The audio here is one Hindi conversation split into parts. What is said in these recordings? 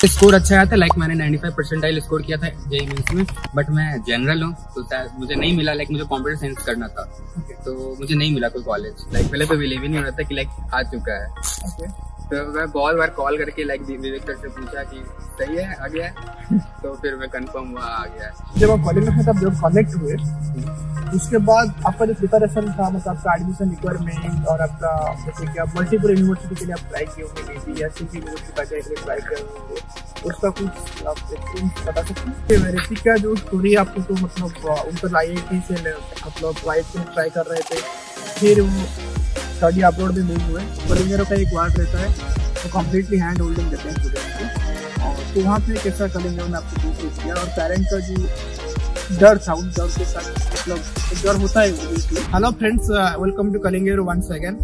स्कोर अच्छा आया था, लाइक मैंने 95 परसेंटाइल स्कोर किया था जेईई मेंस में, बट मैं जनरल हूँ तो मुझे नहीं मिला। लाइक मुझे कंप्यूटर साइंस करना था तो मुझे नहीं मिला कोई कॉलेज। लाइक पहले तो बिलीव ही नहीं हो रहा था कि लाइक आ चुका है। तो मैं बहुत बार कॉल करके लाइक विवेक सर से पूछा कि सही है आ गया है तो फिर मैं कंफर्म हुआ आ गया है। जब आप कॉलेज में जब कनेक्ट हुए उसके बाद आपका जो प्रिपरेशन था, मतलब आपका एडमिशन रिक्वायरमेंट और आपका जैसे कि आप मल्टीपल यूनिवर्सिटी के लिए आप ट्राई किए होंगे, maybe या सिटी यूनिवर्सिटी का के लिए ट्राई किए होंगे, उसका कुछ आप एक्सपीरियंस बता सकते हैं? ऋतिक का जो स्टोरी आपको तो मतलब उनका IIT से मतलब वाइफ से ट्राई कर रहे थे, फिर वो स्टडी अब्रॉड में मूव हुए। कलिंगेरो का एक वार्ड रहता है तो कम्प्लीटली हैंड होल्डिंग देते हैं स्टूडेंट को, और तो वहाँ पे कैसा कलिंगेरो ने आपको डील किया और पेरेंट का जो डर था उन डर के साथ, मतलब डर होता है। हेलो फ्रेंड्स, वेलकम टू कलिंगेरो वंस अगेन।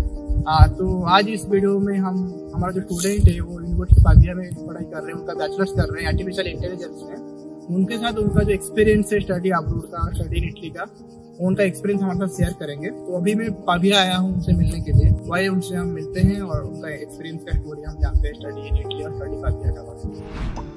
तो आज इस वीडियो में हम हमारा जो स्टूडेंट है वो यूनिवर्सिटी पाविया में पढ़ाई कर रहे हैं, उनका बैचलर्स कर रहे हैं आर्टिफिशियल इंटेलिजेंस में। उनके साथ उनका जो एक्सपीरियंस है स्टडी अब्रॉड का, स्टडी इन इटली का, उनका एक्सपीरियंस हमारे साथ शेयर करेंगे। तो अभी मैं पाविया आया हूँ उनसे मिलने के लिए, वही उनसे हम मिलते हैं और उनका एक्सपीरियंस का स्टोरी हम जानते हैं स्टडी इन इटली और स्टडी पाविया का बारे में।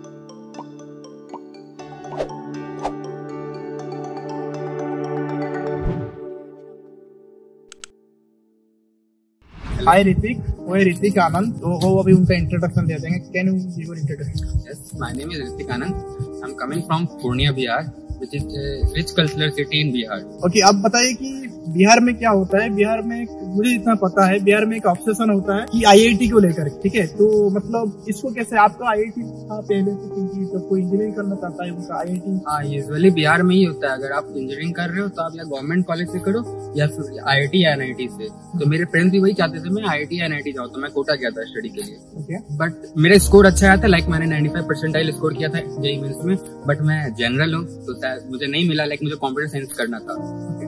हाय ऋतिक, वो है ऋतिक आनंद, तो वो अभी उनका इंट्रोडक्शन दे देंगे। Can you give your introduction? Yes, my name is Hrithik Anand. I am coming from Purnia, Bihar, which is a rich cultural city in Bihar. Okay, आप बताइए कि बिहार में क्या होता है। बिहार में मुझे इतना पता है, बिहार में एक ऑब्सेशन होता है कि IIT को लेकर, ठीक है? तो मतलब इसको कैसे, आपका IIT था पहले से, क्योंकि जब कोई इंजीनियरिंग करना चाहता है उनका IIT? हाँ, यूजुअली बिहार में ही होता है। अगर आप इंजीनियरिंग कर रहे हो तो आप या गवर्नमेंट कॉलेज से करो या फिर IIT या NIT से। तो मेरे फ्रेंड्स भी वही चाहते थे मैं IIT या NIT जाऊँ, तो मैं कोटा गया था स्टडी के लिए। ओके, बट मेरा स्कोर अच्छा आया था, लाइक मैंने 95 परसेंटाइल स्कोर किया था जेईई मेंस में, बट मैं जनरल हूँ तो मुझे नहीं मिला। लाइक मुझे कंप्यूटर साइंस करना था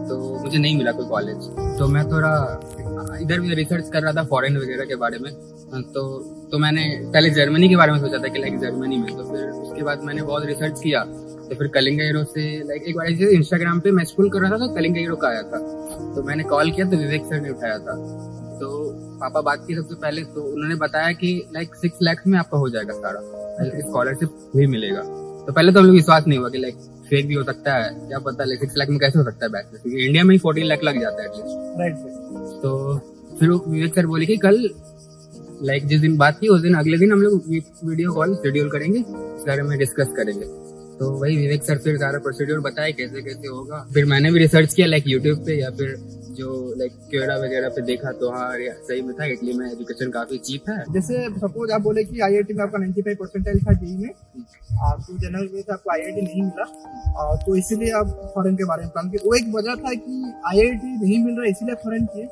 तो मुझे नहीं मिला कोई कॉलेज। तो मैं थोड़ा इधर भी रिसर्च कर रहा था फॉरेन वगैरह के बारे में। तो मैंने पहले जर्मनी के बारे में सोचा था कि लाइक जर्मनी में, तो फिर उसके बाद मैंने बहुत रिसर्च किया। तो फिर कलिंगेरो से लाइक एक बार इंस्टाग्राम पे मैं स्क्रॉल कर रहा था तो कलिंगेरो का आया था, तो मैंने कॉल किया तो विवेक सर ने उठाया था। तो पापा बात की सबसे पहले, तो उन्होंने बताया कि लाइक 6 लाख में आपका हो जाएगा सारा, स्कॉलरशिप भी मिलेगा। तो पहले तो हम लोग विश्वास नहीं हुआ कि लाइक फेक भी हो सकता है, क्या पता, लाइक 6 लाख में कैसे हो सकता है बैचलर, क्योंकि इंडिया में ही 14 लाख लग जाता है एटलीस्ट। राइट। तो फिर विवेक सर बोले कि कल लाइक जिस दिन बात की उस दिन अगले दिन हम लोग वीडियो कॉल शेड्यूल करेंगे, इस बारे में डिस्कस करेंगे। तो वही विवेक सर फिर सारा प्रोसीड्योर बताया कैसे कैसे होगा। फिर मैंने भी रिसर्च किया लाइक यूट्यूब पे या फिर जो लाइक क्वेडा वगैरह पे देखा, तो हाँ सही में था, इटली में एजुकेशन काफी चीप है। जैसे सपोज आप बोले कि IIT में आपका 95 परसेंटाइल था जेईई में, तो जनरल में आपको IIT नहीं मिला, तो इसीलिए आप फॉरेन के बारे में प्लान किए। वो एक वजह था कि IIT नहीं मिल रहा इसीलिए फॉरेन किए,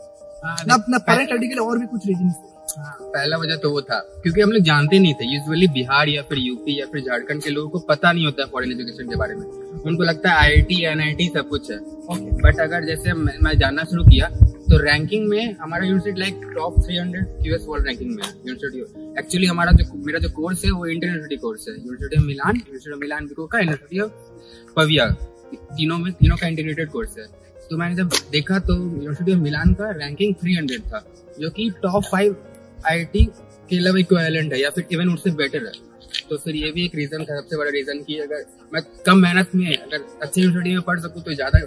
ना अपना फॉरेन स्टडी के लिए, और भी कुछ रीजन? पहला वजह तो वो था क्योंकि हम लोग जानते नहीं थे। यूजुअली बिहार या फिर यूपी या फिर झारखंड के लोगों को पता नहीं होता है फॉरेन एजुकेशन के बारे में। उनको लगता है IIT या NIT सब कुछ है। बट अगर जैसे मैं जानना शुरू किया तो रैंकिंग में हमारा university like top 300 US world ranking में है यूनिवर्सिटी। एक्चुअली मेरा जो कोर्स है वो इंटर यूनिवर्सिटी कोर्स है, university of Milan, Bicocca, university of Pavia, तीनों का इंटीग्रेटेड कोर्स है। तो मैंने जब देखा तो यूनिवर्सिटी ऑफ मिलान का रैंकिंग 300 था, जो कि टॉप 5 IIT के अलावा इक्विवेलेंट है या फिर इवन उससे बेटर है। तो फिर ये भी एक रीजन था, सबसे बड़ा रीजन, कि अगर मैं कम मेहनत में अगर अच्छी यूनिवर्सिटी में पढ़ सकूं तो ज्यादा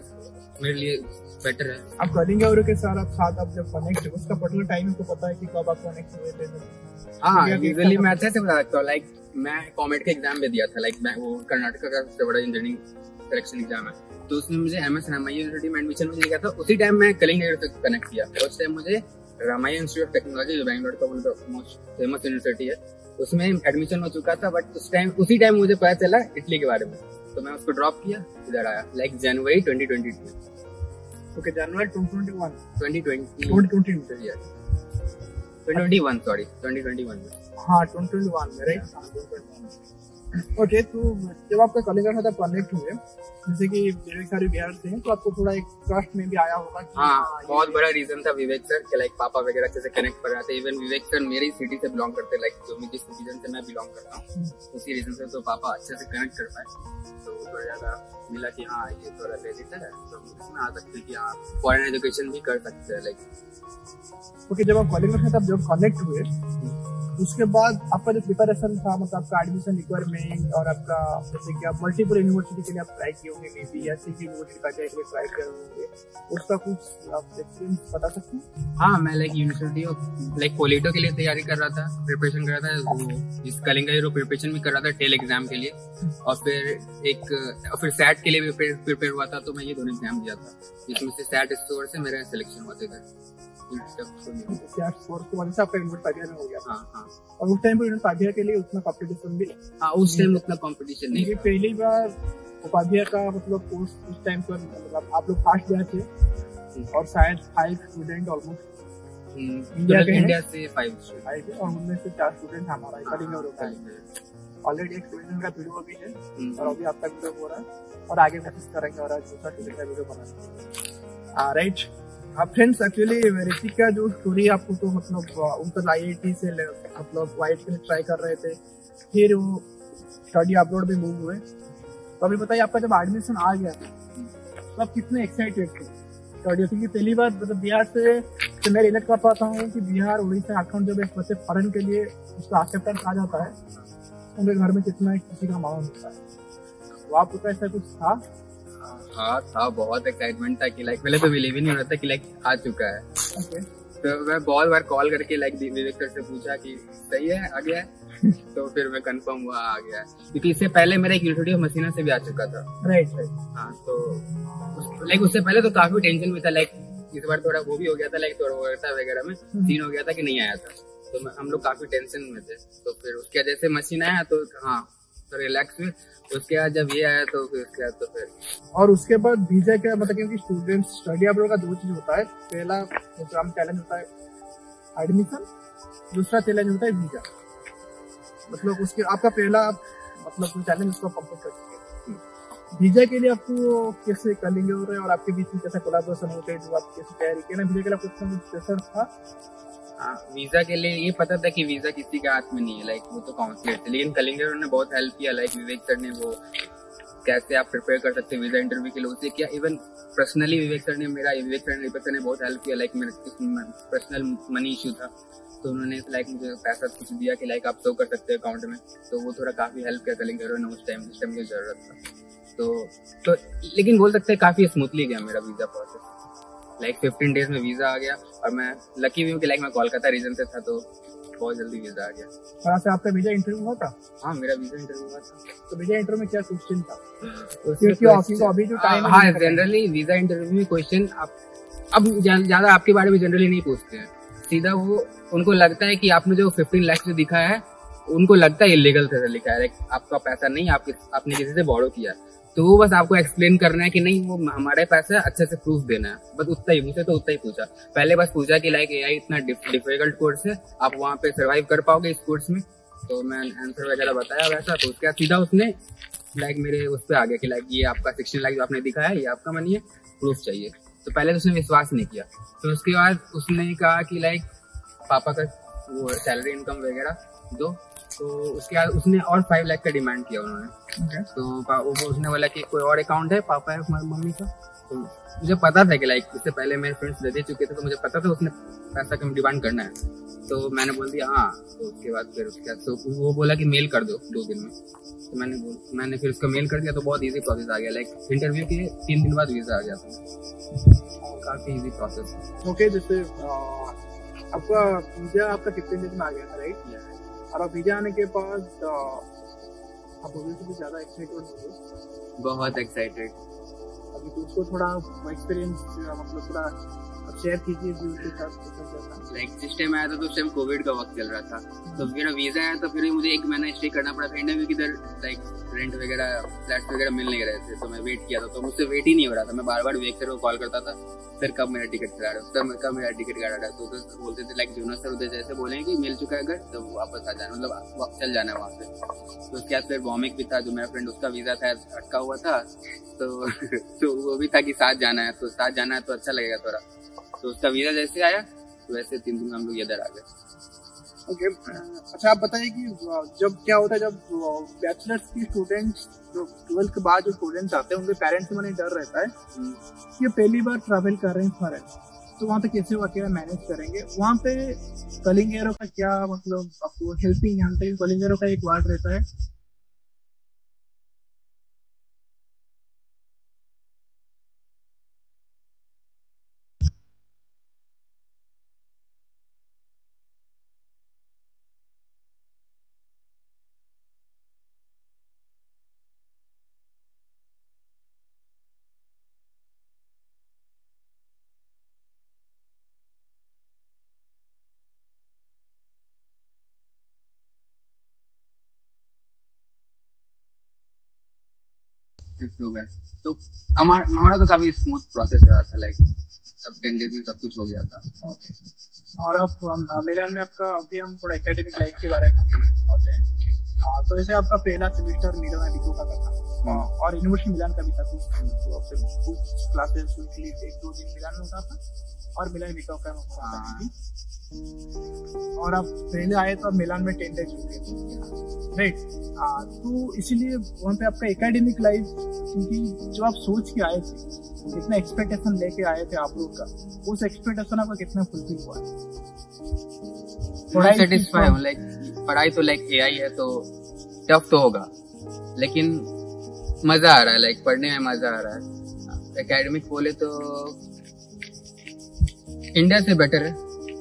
मेरे लिए बेटर है। आप कलिंगेरो के साथ आप जब कनेक्ट, उसका पर्टिकुलर टाइम को पता है कि कब आप कनेक्ट हुए थे? हाँ, यूजुअली मैं अच्छे से बता सकता हूँ। लाइक मैं कॉमेट का एग्जाम भी दिया था, लाइक मैं वो कर्नाटक का सबसे बड़ा इंजीनियरिंग सिलेक्शन एग्जाम है, तो उसमें मुझे MS रामैया यूनिवर्सिटी में एडमिशन मिल गया था। उसी टाइम मैं कलिंगेरो से कनेक्ट किया। उस टाइम मुझे रामैया इंस्टीट्यूट ऑफ टेक्नोलॉजी, जो बैंगलोर का one of the most famous university है, उसमें एडमिशन हो चुका था। बट उसी टाइम मुझे पता चला इटली के बारे में, तो मैं उसको ड्रॉप किया, इधर आया लाइक जनवरी 2022। ओके, जनवरी 2021 2021 हाँ 2021 में, राइट। ओके, तो जब आपका कलिंगेरो साथ कनेक्ट हुए, जैसे कि विवेक सर बिहार से हैं, तो आपको थोड़ा एक ट्रस्ट में भी आया होगा कि हाँ, बहुत बड़ा रीजन था विवेक सर के, लाइक पापा वगैरह अच्छे से कनेक्ट कर रहे थे। इवन विवेक सर मेरी सिटी से बिलोंग करते, लाइक जो जिस रीजन से मैं बिलोंग करता हूँ उसी रीजन से, तो पापा अच्छे से कनेक्ट कर पाए। तो थोड़ा ज्यादा मिला कि हाँ ये थोड़ा लेजिट है, तो इसमें आ सकते हैं कि हाँ फॉरेन एजुकेशन भी कर सकते हैं लाइक। ओके, जब आप कलिंगेरो साथ जब कनेक्ट हुए उसके बाद आपका जो प्रिपरेशन था, मतलब आपका एडमिशन रिक्वायरमेंट और आपका जैसे कि आप मल्टीपल यूनिवर्सिटी के लिए आप ट्राई किए होंगे, मे बी या सिटी यूनिवर्सिटी का के लिए ट्राई कर होंगे, उसका कुछ आप एक्सपीरियंस बता सकते हैं? हाँ, मैं यूनिवर्सिटी ऑफ पॉलिटो के लिए तैयारी कर रहा था, प्रिपरेशन कर रहा था, इस कलिंगा हीरो प्रिपरेशन भी कर रहा था टेल एग्जाम के लिए, और फिर सैट के लिए भी प्रिपेयर हुआ था। तो मैं ये दोनों एग्जाम दिया था, जिसमें से सैट स्कोर से मेरा सिलेक्शन हुआ था। स्कोर की वजह से आपका यूनिट पादिया में हो गया। हाँ। और उस टाइम पे यूनिट पादिया के लिए उतना कंपटीशन भी, हाँ, उस टाइम उतना कंपटीशन नहीं था। पहली बार उपाध्याय का मतलब कोर्स उस टाइम पर, मतलब आप लोग फर्स्ट बैच थे और शायद 5 स्टूडेंट ऑलमोस्ट इंडिया से 5 स्टूडेंट, और उनमें से 4 स्टूडेंट हमारा कलिंगा होता है। ऑलरेडी एक स्टूडेंट का वीडियो भी है और अभी आपका वीडियो हो रहा है और आगे कोशिश करेंगे और दूसरा स्टूडेंट का वीडियो बनाना। राइट फ्रेंड्स, एक्चुअली ऋतिक का जो स्टोरी आपको तो मतलब उनको IIT से मतलब वाइट के लिए ट्राई कर रहे थे, फिर वो स्टडी अब्रॉड में मूव हुए। तो अभी बताइए, आपका जब एडमिशन आ गया तो आप कितने एक्साइटेड थे स्टडी? क्योंकि पहली बार मतलब बिहार से मैं रिलेट कर पाता हूँ कि बिहार, उड़ीसा, झारखंड जब एक बच्चे फॉरेन के लिए उसका एक्सेप्टेंस आ जाता है, उनके घर में कितना किसी का माहौल होता है। तो आपको ऐसा कुछ था? हाँ था, बहुत एक्साइटमेंट था कि पहले तो बिलीव ही नहीं हो रहा था कि आ चुका है। तो मैं बहुत बार कॉल करके विवेक सर से पूछा कि सही है, आ गया है? तो फिर मैं कंफर्म हुआ आ गया है, क्योंकि इससे पहले मेरा एक यूनिवर्सिटी ऑफ मसीना से भी आ चुका था। राइट। हाँ, तो उससे पहले तो काफी टेंशन भी था, इस बार थोड़ा वो भी हो गया था, थोड़ा वगैरह में सीन हो गया था कि नहीं आया था, तो हम लोग काफी टेंशन में थे। तो फिर उसके बाद जैसे मशीन आया तो हाँ तो रिलैक्स हुए। उसके बाद जब ये आया तो फिर उसके बाद तो फिर और उसके बाद वीजा क्या, मतलब क्योंकि स्टूडेंट स्टडी अब्रॉड का 2 चीज होता है, पहला एग्जाम चैलेंज होता है एडमिशन, दूसरा चैलेंज होता है वीजा। मतलब उसके आपका पहला मतलब चैलेंज उसको कंप्लीट कर चुके हैं। वीजा के लिए आपको कैसे करेंगे हो रहे हैं और आपके बीच में कैसा कोलैबोरेशन होते हैं, जो आप कैसे तैयारी किया ना? वीजा के लिए कुछ प्रेशर था? वीजा के लिए ये पता था कि वीजा किसी के हाथ में नहीं है, वो तो काउंसलर थे, लेकिन कलिंगा ने बहुत हेल्प किया। विवेक सर ने वो कैसे आप प्रिपेयर कर सकते हैं वीजा इंटरव्यू के लिए, उसे क्या इवन पर्सनली विवेक सर ने बहुत हेल्प किया। मेरे पर्सनल मनी इशू था, तो उन्होंने मुझे पैसा कुछ दिया कि आप शो कर सकते हैं अकाउंट में, तो वो थोड़ा काफी हेल्प किया कलिंगा ने उस टाइम की जरूरत था। तो लेकिन बोल सकते हैं काफी स्मूथली गया मेरा वीजा प्रोसेस। 15 डेज में वीजा आ गया, और मैं लकी भी हूँ कि मैं कोलकाता रीजन से था, तो बहुत जल्दी वीजा आ गया। वहाँ से आपका वीजा इंटरव्यू हुआ था? हाँ, मेरा वीजा इंटरव्यू हुआ था। तो वीजा इंटरव्यू में क्या क्वेश्चन था? अभी जो टाइम हाँ, जनरली वीजा इंटरव्यू में क्वेश्चन अब ज्यादा आपके बारे में जनरली नहीं पूछते हैं, सीधा वो उनको लगता है कि आपने जो 15 लाख जो दिखा है, उनको लगता है इलीगल से लिखा है, आपका पैसा नहीं, आपने किसी से बोरो किया, तो वो बस आपको एक्सप्लेन करना है कि नहीं वो हमारे पैसा अच्छे से प्रूफ देना है, बस उतना ही। मुझे तो उतना ही पूछा, पहले बस पूछा कि AI इतना डिफिकल्ट कोर्स है, आप वहाँ पे सर्वाइव कर पाओगे इस कोर्स में? तो मैं आंसर वगैरह बताया वैसा, तो उसके बाद सीधा उसने मेरे उस पर आ गया कि ये आपका 16 लाख जो आपने दिखाया है, ये आपका मनी है, प्रूफ चाहिए। तो पहले तो उसने विश्वास नहीं किया, तो उसके बाद उसने कहा कि पापा का वो सैलरी इनकम वगैरह दो, तो उसके बाद उसने और 5 लाख का डिमांड किया उन्होंने। तो उसने बोला कि कोई और अकाउंट है पापा है मम्मी का, तो मुझे पता था कि इससे पहले मेरे फ्रेंड्स दे चुके थे, तो मुझे पता था उसने पैसा कम डिमांड करना है, तो मैंने बोल दिया हाँ। तो उसके बाद तो वो बोला कि मेल कर दो 2 दिन में, तो मैंने फिर उसका मेल कर दिया, तो बहुत इजी प्रोसेस आ गया। इंटरव्यू के 3 दिन बाद वीजा आ गया था, काफी इजी प्रोसेस। ओके, जैसे आपका वीजा आपका 15 दिन में आ गया था, राइट? और वीजा आने के बाद आप भी ज्यादा एक्साइटेड हो? बहुत एक्साइटेड। अभी तो उसको थोड़ा एक्सपीरियंस मतलब थोड़ा शेयर कीजिए व्यूअर्स के साथ। जिस टाइम आया था तो उस टाइम कोविड का वक्त चल रहा था, तो मेरा वीजा आया तो फिर मुझे 1 महीना स्टे करना पड़ा था इंडिया में, किधर रेंट वगैरह फ्लैट वगैरह मिल नहीं रहे थे, तो मैं वेट किया था, तो मुझसे वेट ही नहीं हो रहा था। मैं बार बार विवेक सर को कॉल करता था, सर कब मेरा टिकट करा रहा है, सर कब मेरा टिकट करा रहा है, तो बोलते थे जोनस सर उधर जैसे बोलेंगे कि मिल चुका है घर, तो वापस आ जाना, मतलब चल जाना है वहाँ पे। तो उसके बाद फिर वॉमिक भी था, जो मेरा फ्रेंड उसका वीजा था अटका हुआ था, तो वो भी था कि साथ जाना है, तो साथ जाना है तो अच्छा लगेगा थोड़ा, तो उसका वीजा जैसे आया तो वैसे 3 दिन में हम लोग इधर आ गए। ओके, अच्छा आप बताइए कि जब क्या होता है जब बैचलर्स की स्टूडेंट्स जो 12th के बाद जो स्टूडेंट्स आते हैं, उनके पेरेंट्स में डर रहता है कि पहली बार ट्रैवल कर रहे हैं फॉरेन, तो वहाँ पे कैसे वो अकेला मैनेज करेंगे? वहाँ पे कलिंग एरो का क्या मतलब आपको हेल्पिंग हैंड पे कलिंग एरो का एक वर्ड रहता है। शिफ्ट हो गया। तो हमारा तो काफी स्मूथ प्रोसेस रहा था, लाइक सब 10 डेज में सब कुछ हो गया था। ओके। और अब मिलान में आपका अभी हम थोड़ा एकेडमिक लाइफ के बारे में होते हैं। तो जैसे आपका पहला सेमेस्टर मिलान विको का था और यूनिवर्सिटी मिलान का भी था, कुछ क्लासेस वीकली 1-2 दिन मिलान में होता था और मिलान विको का होता था। और आप पहले आए तो आप मिलान में 10 डेज होंगे, राइट? तो इसीलिए वहाँ पे आपका एकेडमिक लाइफ, क्योंकि जो आप सोच के आए थे, जितना एक्सपेक्टेशन लेके आए थे आप लोग का, उस एक्सपेक्टेशन आपका कितना फुलफिल हुआ है? मैं सेटिस्फाई हूँ। लाइक पढ़ाई तो लाइक एआई है तो टफ तो होगा, लेकिन मजा आ रहा है, लाइक पढ़ने में मजा आ रहा है। एकेडमिक बोले तो इंडिया से बेटर है,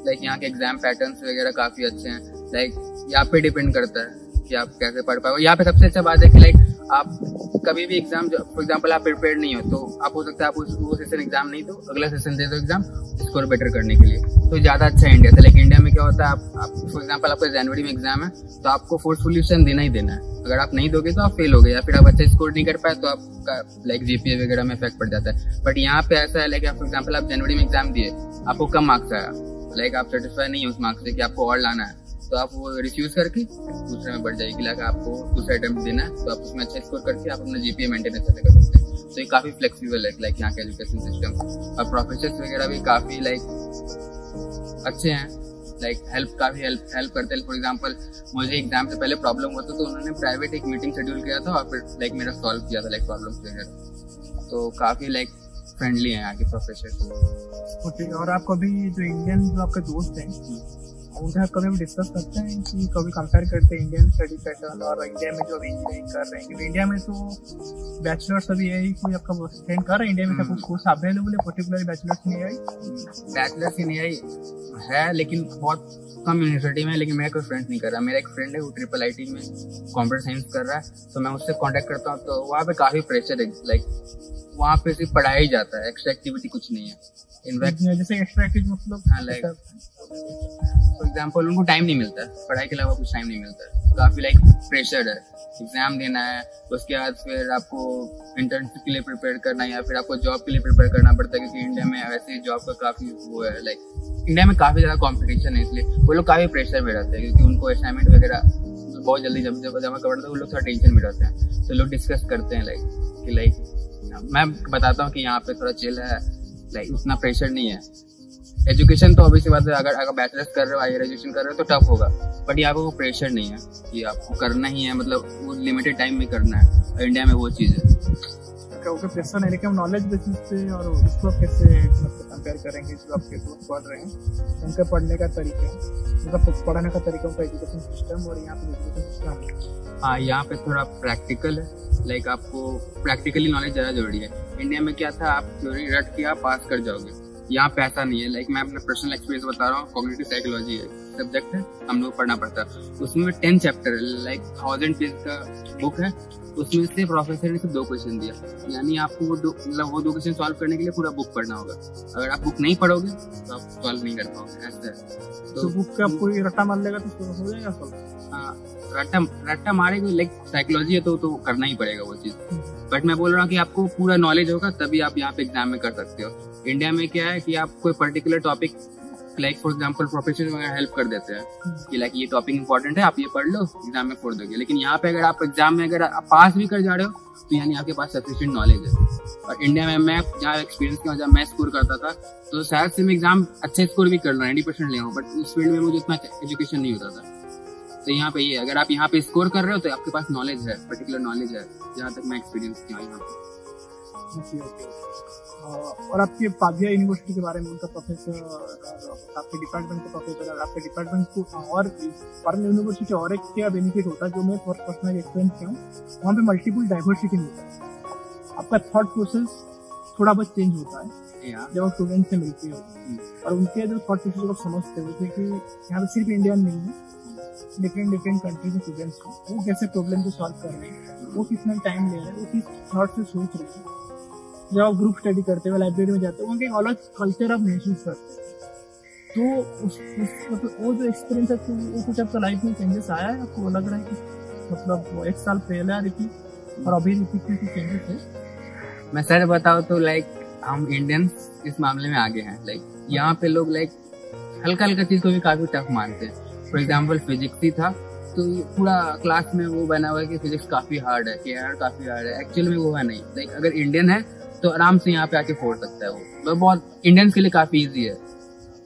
लाइक यहाँ के एग्जाम पैटर्न्स वगैरह काफी अच्छे हैं। लाइक यहाँ पे डिपेंड करता है कि आप कैसे पढ़ पाओ। यहाँ पे सबसे अच्छा बात है कि लाइक आप कभी भी एग्जाम, फॉर एग्जांपल आप प्रिपेयर्ड नहीं हो तो आप हो सकता है आप वो सेशन एग्जाम नहीं दो, अगला सेशन दे दो एग्जाम स्कोर बेटर करने के लिए, तो ज्यादा अच्छा है इंडिया से। लाइक इंडिया में क्या होता है, आप फॉर एग्जांपल आपका जनवरी में एग्जाम है तो आपको फोर्सफुली सेशन देना ही देना है। अगर आप नहीं दोगे तो आप फेल हो गए, या फिर आप अच्छा स्कोर नहीं कर पाए तो आपका लाइक जीपीए वगैरह में इफेक्ट पड़ जाता है। बट यहाँ पे ऐसा है, लाइक फॉर एग्जाम्पल आप जनवरी में एग्जाम दिए, आपको कम मार्क्स आया, लाइक आप सेटिस्फाई नहीं हो उस मार्क्स से कि आपको और लाना है, तो आप वो रिफ्यूज करके दूसरे में बढ़ जाएगी। लाइक आपको दूसरा अटेम्प्ट देना है तो आप उसमें अच्छा स्कोर करके आप अपना जीपीए मेंटेन अच्छे से कर सकते हैं। तो ये काफी फ्लेक्सिबल है लाइक यहाँ के एजुकेशन सिस्टम। और प्रोफेसर्स वगैरह भी काफी लाइक अच्छे हैं, लाइक काफी हेल्प करते हैं। फॉर एग्जाम्पल मुझे एग्जाम से पहले प्रॉब्लम हुआ तो उन्होंने प्राइवेट एक मीटिंग शेड्यूल किया था और फिर लाइक मेरा सॉल्व किया था लाइक प्रॉब्लम्स वगैरह। तो काफी लाइक फ्रेंडली हैं यहाँ के प्रोफेसर। ओके। और आप कभी जो इंडियन जो आपके दोस्त हैं उनके साथ कभी डिस्कस करते हैं कि कभी कंपेयर करते हैं इंडियन स्टडी पैटर्न और इंडिया में जो इंजीनियरिंग कर रहे हैं? क्योंकि इंडिया में तो बैचलर्स अभी है, कोई आपका फ्रेंड कर रहा है इंडिया में, आपको कोर्स अवेलेबल है particular bachelors in AI? Bachelors in AI है लेकिन बहुत कम यूनिवर्सिटी में, लेकिन मेरा कोई फ्रेंड नहीं कर रहा। मेरा एक फ्रेंड है वो ट्रिपल आईटी में कंप्यूटर साइंस कर रहा है, तो मैं उससे कांटेक्ट करता हूँ। तो वहाँ पे काफी प्रेशर है, लाइक वहाँ पे सिर्फ पढ़ाई ही जाता है, एक्स्ट्रा एक्टिविटी कुछ नहीं है। इनफैक्ट जैसे एक्स्ट्रा एक्टिविटी मतलब लाइक फॉर एग्जाम्पल उनको टाइम नहीं मिलता है, पढ़ाई के अलावा कुछ टाइम नहीं मिलता है। काफी लाइक प्रेशर है, एग्जाम देना है, उसके बाद फिर आपको इंटर्नशिप के लिए प्रिपेयर करना है या फिर आपको जॉब के लिए प्रिपेयर करना पड़ता है, क्योंकि इंडिया में वैसे जॉब का काफी वो है, लाइक इंडिया में काफी ज्यादा कॉम्पिटिशन है, इसलिए वो लोग काफी प्रेशर में रहते हैं क्योंकि उनको असाइनमेंट वगैरह बहुत जल्दी जब जमा कर देते हैं, वो लोग थोड़ा टेंशन में रहते हैं। तो लोग डिस्कस करते हैं लाइक मैं बताता हूँ कि यहाँ पे थोड़ा चिल है, लाइक उतना प्रेशर नहीं है। एजुकेशन तो ऑब्वियसली बात है, अगर बैचलर्स कर रहे हो, हायर एजुकेशन कर रहे हो तो टफ होगा, बट यहाँ पे वो प्रेशर नहीं है कि आपको करना ही है, मतलब वो लिमिटेड टाइम में करना है। इंडिया में वो चीज़ है, ओके। प्रेशर नहीं, लेकिन नॉलेज बेसिस पे और उसको कैसे मतलब कंपेयर करेंगे जो आपके दोस्त पढ़ रहे हैं, उनके पढ़ने का तरीका, उनका पढ़ाने का तरीका, उनका एजुकेशन सिस्टम और यहाँ पे एजुकेशन सिस्टम। हाँ, यहाँ पे थोड़ा प्रैक्टिकल है, लाइक आपको प्रैक्टिकली नॉलेज ज़्यादा जरूरी है। इंडिया में क्या था, आप थ्योरी रट के आप पास कर जाओगे, यहाँ पे ऐसा नहीं है। लाइक मैं अपना पर्सनल एक्सपीरियंस बता रहा हूँ, कॉग्निटिव साइकोलॉजी है सब्जेक्ट है, हम लोग पढ़ना पड़ता है। उसमें 10 चैप्टर लाइक 1000 पेज का बुक है, उसमें से प्रोफेसर ने सिर्फ 2 क्वेश्चन दिया, यानी आपको वो 2 क्वेश्चन सॉल्व करने के लिए पूरा बुक पढ़ना होगा। अगर आप बुक नहीं पढ़ोगे तो आप सॉल्व नहीं कर पाओगे, ऐसा है। तो बुक का कोई रट्टा मार लेगा तो हो जाएगा सॉल्व? हाँ, रट्टा मारेगा, लाइक साइकोलॉजी है तो करना ही पड़ेगा वो चीज। बट मैं बोल रहा हूँ कि आपको पूरा नॉलेज होगा तभी आप यहाँ पे एग्जाम में कर सकते हो। इंडिया में क्या है कि आप कोई particular topic, like for example professor वगैरह हेल्प कर देते हैं कि लाइक ये टॉपिक इंपॉर्टेंट है, आप ये पढ़ लो, एग्जाम में फोड़ दोगे। लेकिन यहाँ पे अगर आप एग्जाम में अगर आप पास भी कर जा रहे हो तो यानी आपके पास सफिशिएंट नॉलेज है। और इंडिया में मैं जहाँ एक्सपीरियंस किया, जब मैं स्कोर करता था तो शायद से मैं एग्जाम अच्छे स्कोर भी कर रहा हूँ, 90% ले हूँ, बट उस फील्ड में मुझे इतना एजुकेशन नहीं होता था। तो यहाँ पे ये अगर आप यहाँ पे स्कोर कर रहे हो तो आपके पास नॉलेज है, पर्टिकुलर नॉलेज है, जहाँ तक मैं एक्सपीरियंस किया यहाँ पे। और आपके पाधिया यूनिवर्सिटी के बारे में उनका प्रोफेसर, आपके डिपार्टमेंट का प्रोफेसर, आपके डिपार्टमेंट को और फॉरेन यूनिवर्सिटी के और एक क्या बेनिफिट होता है जो मैं पर्सनल एक्सपीरियंस किया हूँ, वहाँ पे मल्टीपल डाइवर्सिटी मिलता है। आपका थॉट प्रोसेस थोड़ा बहुत चेंज होता है जब आप स्टूडेंट से मिलते हो, और उनके जो थॉट प्रोसेस को समझते हो कि यहाँ पे सिर्फ इंडियन नहीं है, डिफरेंट कंट्रीज के स्टूडेंट्स हैं, वो कैसे प्रॉब्लम को सॉल्व कर रहे हैं, वो कितना टाइम ले रहे हैं, वो किस थॉट से सोच रहे हैं। जब आप ग्रुप स्टडी करते हो, लाइब्रेरी में जाते हो, उनके एक अलग कल्चर आप महसूस करते हो। तो वो जो एक्सपीरियंस है तो वो कुछ आपका लाइफ में चेंजेस आया है, आपको लग रहा है कि मतलब वो 1 साल पहले आ रही थी और अभी रिपीट में कुछ चेंजेस है? मैं सर बताऊँ तो लाइक हम इंडियंस इस मामले में आगे हैं। लाइक यहाँ पे लोग लाइक हल्का हल्का चीज को भी काफी टफ मानते हैं। फॉर एग्जाम्पल फिजिक्स ही था तो पूरा क्लास में वो बना हुआ है कि फिजिक्स काफी हार्ड है, कि यार काफी हार्ड है। एक्चुअल में वो है नहीं। लाइक अगर इंडियन है तो आराम से यहाँ पे आके फोड़ सकता है वो बहुत इंडियंस के लिए काफी इजी है।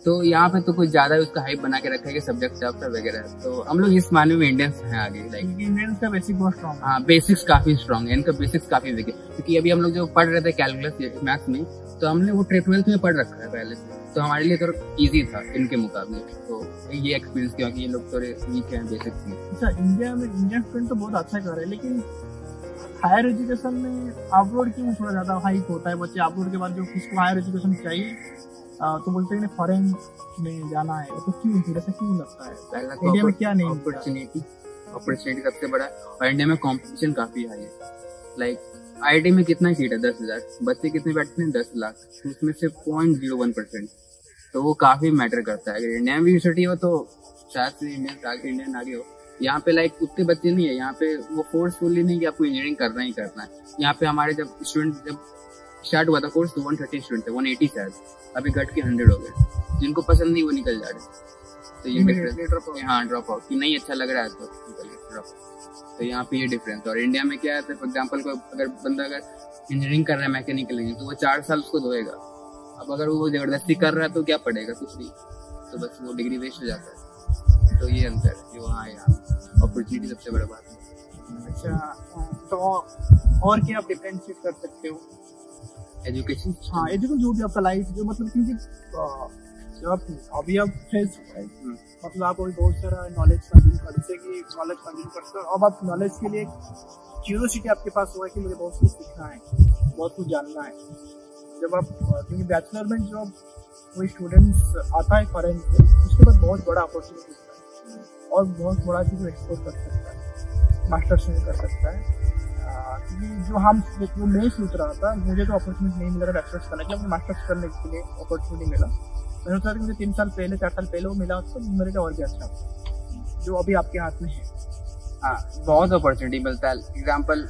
तो यहाँ पे तो कुछ ज्यादा उसका हाइप बना के रखा है कि सब्जेक्ट टफ है वगैरह। तो हम लोग इस मानने में इंडियंस हैं आगे। लाइक इंडियंस का बेसिक बहुत स्ट्रॉन्ग है। हाँ, बेसिक्स काफी स्ट्रॉन्ग है, इनका बेसिक्स काफी वीक है। क्योंकि अभी हम लोग जो पढ़ रहे थे कैलकुलस मैथ्स में, तो हमने वो 12th में पढ़ रखा है पहले से, तो हमारे लिए थोड़ा इजी था इनके मुकाबले। तो ये एक्सपीरियंस किया कि ये लोग थोड़े वीक हैं बेसिक्स में। अच्छा, इंडिया में इंडियन स्टूडेंट तो बहुत अच्छा कर रहे हैं, लेकिन हायर एजुकेशन में अब्रॉड क्यों थोड़ा ज्यादा हाइप होता है? बच्चे अब्रॉड के बाद जो किसको हायर एजुकेशन चाहिए तो बोलते हैं फॉरेन में जाना है, तो क्यों फिर ऐसा क्यों लगता है? पहला तो इंडिया में क्या नहीं? अपॉर्चुनिटी सबसे बड़ा है, और इंडिया में कंपटीशन काफी हाई है। लाइक आईआईटी में कितना सीट है? 10,000। बच्चे कितने बैठते हैं? 10 लाख। तो उसमें से 0.01%, तो वो काफी मैटर करता है। अगर इंडिया में यूनिवर्सिटी हो तो शायद से इंडियन आगे हो। यहाँ पे लाइक उतने बच्चे नहीं है। यहाँ पे वो फोर्सफुली नहीं कि आपको इंजीनियरिंग करना ही करना है। यहाँ पे हमारे जब स्टार्ट हुआ था कोर्स तो 130 स्टूडेंट थे, 180 शायद, अभी घट के 100 हो गए। जिनको पसंद नहीं वो निकल जा रहे। तो ये डिफरेंस, हाँ, ड्रॉप आउट, कि नहीं अच्छा लग रहा है तो ड्रॉप। तो यहाँ पे ये डिफरेंस। और इंडिया में क्या है, फॉर एग्जाम्पल अगर बंदा अगर इंजीनियरिंग कर रहा है मैकेनिकल इंजीनियरिंग, तो वो 4 साल उसको धोएगा। अब अगर वो जबरदस्ती कर रहा है तो क्या पड़ेगा? कुछ नहीं, तो बस वो डिग्री वेस्ट हो जाता है। तो ये अंतर है जो हाँ यहाँ अपॉर्चुनिटी सबसे बड़ा बात है। अच्छा, तो और क्या आप डिफरेंशिएट कर सकते हो? एजुकेशन, हाँ, एजुकेशन जो भी आपका लाइफ जो मतलब, क्योंकि जब आप अभी आप फ्रेश मतलब आप अभी बहुत सारा नॉलेज कंज्यूम कर, जैसे कि नॉलेज कंज्यूम करते हो, अब आप नॉलेज के लिए क्यूरियोसिटी आपके पास हुआ है कि मुझे बहुत कुछ सीखना है, बहुत कुछ जानना है। जब आप क्योंकि बैचलर में जब कोई स्टूडेंट्स आता है फॉरेन से, उसके बाद बहुत बड़ा अपॉर्चुनिटी होता है और बहुत बड़ा चीज़ एक्सप्लोर कर सकता है, मास्टर्स में कर सकता है। क्योंकि जो मैं सोच रहा था, मुझे तो अपॉर्चुनिटी नहीं मिल रहा बैचलर्स करने के लिए, मास्टर्स करने के लिए अपॉर्चुनिटी मिला। मैंने सोचा कि मुझे 3 साल पहले 4 साल पहले वो मिला तो मेरे लिए और भी अच्छा, जो अभी आपके हाथ में है। हाँ, बहुत अपॉर्चुनिटी मिलता है। एग्जाम्पल,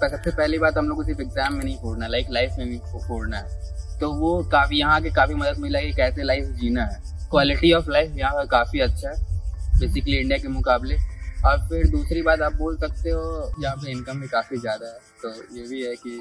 सबसे पहली बात, हम लोग को सिर्फ एग्जाम में नहीं फोड़ना, लाइक लाइफ में भी फोड़ना है। तो वो काफी यहाँ के काफी मदद मिला कि कैसे लाइफ जीना है। क्वालिटी ऑफ लाइफ यहाँ का काफी अच्छा है बेसिकली इंडिया के मुकाबले। और फिर दूसरी बात आप बोल सकते हो, यहाँ पे इनकम भी काफी ज्यादा है। तो ये भी है कि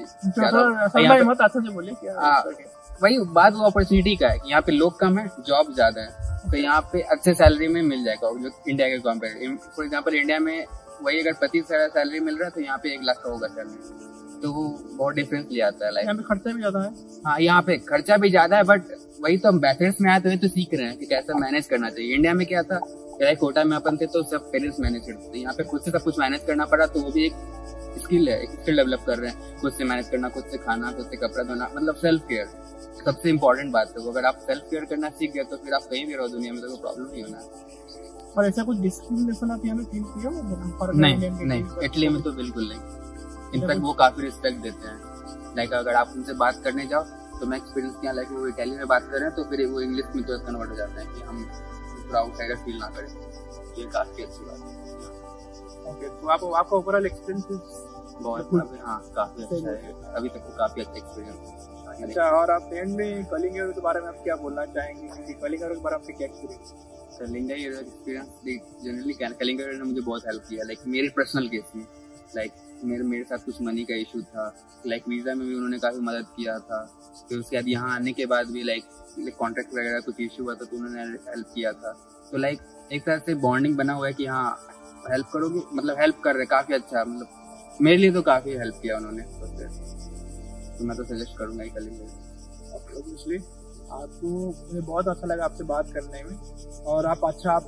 वही बात वो अपॉर्चुनिटी का है कि यहाँ पे लोग कम है, जॉब ज्यादा है, तो यहाँ पे अच्छे सैलरी में मिल जाएगा जो इंडिया के कंपेयर। फॉर एग्जाम्पल इंडिया में वही अगर 25,000 सैलरी मिल रहा है तो यहाँ पे 1 लाख का होगा सैलरी, तो वो बहुत डिफरेंस ले आता है। लाइक यहाँ पे खर्चा भी ज्यादा है। हाँ, यहाँ पे खर्चा भी ज्यादा है, बट वही तो हम बैचलर्स में आए तो ये तो सीख रहे हैं कि कैसा मैनेज करना चाहिए। इंडिया में क्या था, कोटा में अपन थे तो सब पेरेंट्स मैनेज करते थे, यहाँ पे खुद से सब कुछ मैनेज करना पड़ा। तो वो भी एक स्किल है, एक स्किल डेवलप कर रहे हैं, खुद से मैनेज करना, खुद से खाना, खुद से कपड़ा धोना, मतलब सेल्फ केयर सबसे इम्पोर्टेंट बात है। अगर आप सेल्फ केयर करना सीख गए तो फिर आप कहीं भी रहो दुनिया में, तो कोई प्रॉब्लम नहीं होना। और ऐसा कुछ डिस्क्रिमिनेशन आप यहाँ पे फील किया? नहीं, इटली में तो बिल्कुल नहीं। इनफैक्ट वो काफी रिस्पेक्ट देते हैं। लाइक अगर आप उनसे बात करने जाओ तो मैं एक्सपीरियंस किया, लाइक वो इटालियन में बात कर रहे हैं तो फिर वो इंग्लिश में तो कन्वर्ट हो जाता है कि हम आउटसाइडर फील ना करें। ये काफी अच्छी बात है। ओके, तो आपका ओवरऑल एक्सपीरियंस बहुत काफी अच्छा है, अभी तक तो काफी अच्छा एक्सपीरियंस। अच्छा, और आप एंड में कलिंग के बारे में आप क्या बोलना चाहेंगे? क्योंकि कलिंग के बारे में आपके क्या experience? Kalinga experience generally Kalinga ने मुझे बहुत हेल्प किया। लाइक मेरे पर्सनल केस में, लाइक मेरे साथ कुछ मनी का इशू था, लाइक वीजा में भी उन्होंने काफी मदद किया था। फिर उसके बाद यहाँ आने के बाद भी लाइक कॉन्ट्रैक्ट वगैरह कुछ इशू हुआ था तो उन्होंने हेल्प किया था। तो लाइक एक तरह से बॉन्डिंग बना हुआ है कि हाँ हेल्प करोगे, मतलब हेल्प कर रहे, काफी अच्छा, मतलब मेरे लिए तो काफी हेल्प किया उन्होंने। तो मैं तो सजेस्ट करूंगा ही कलिंगा। ऑब्वियसली आपको, मुझे बहुत अच्छा लगा आपसे बात करने में, और आप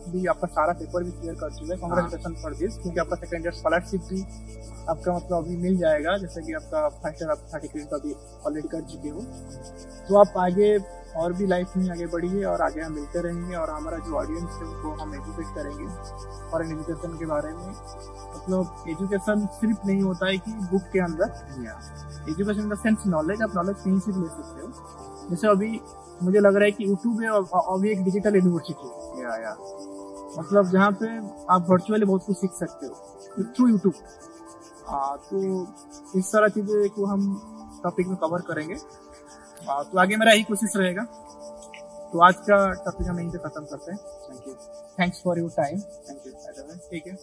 भी आपका सारा पेपर भी क्लियर कर चुके हैं। कांग्रेचुलेशन फॉर दिस, क्योंकि आपका सेकंड ईयर स्कॉलरशिप भी आपका मतलब अभी मिल जाएगा, जैसे कि आपका फर्स्ट ईयर आप 30 क्रेडिट अभी ऑलरेडी कर चुके हो। तो आप आगे और भी लाइफ में आगे बढ़िए, और आगे हम मिलते रहेंगे, और हमारा जो ऑडियंस है उनको हम एजुकेट करेंगे फॉरेन एजुकेशन के बारे में। मतलब एजुकेशन सिर्फ नहीं होता है कि बुक के अंदर, एजुकेशन का सेंस नॉलेज, आप नॉलेज कहीं से भी ले सकते हो। जैसे अभी मुझे लग रहा है कि यूट्यूब है अभी एक डिजिटल यूनिवर्सिटी है, मतलब जहाँ पे आप वर्चुअली बहुत कुछ सीख सकते हो थ्रू यूट्यूब। तो इस सारा चीजें को हम टॉपिक में कवर करेंगे, तो आगे मेरा यही कोशिश रहेगा। तो आज का टॉपिक हम यहीं पे खत्म करते हैं। Thank you, thanks for your time. Thank you, ठीक है।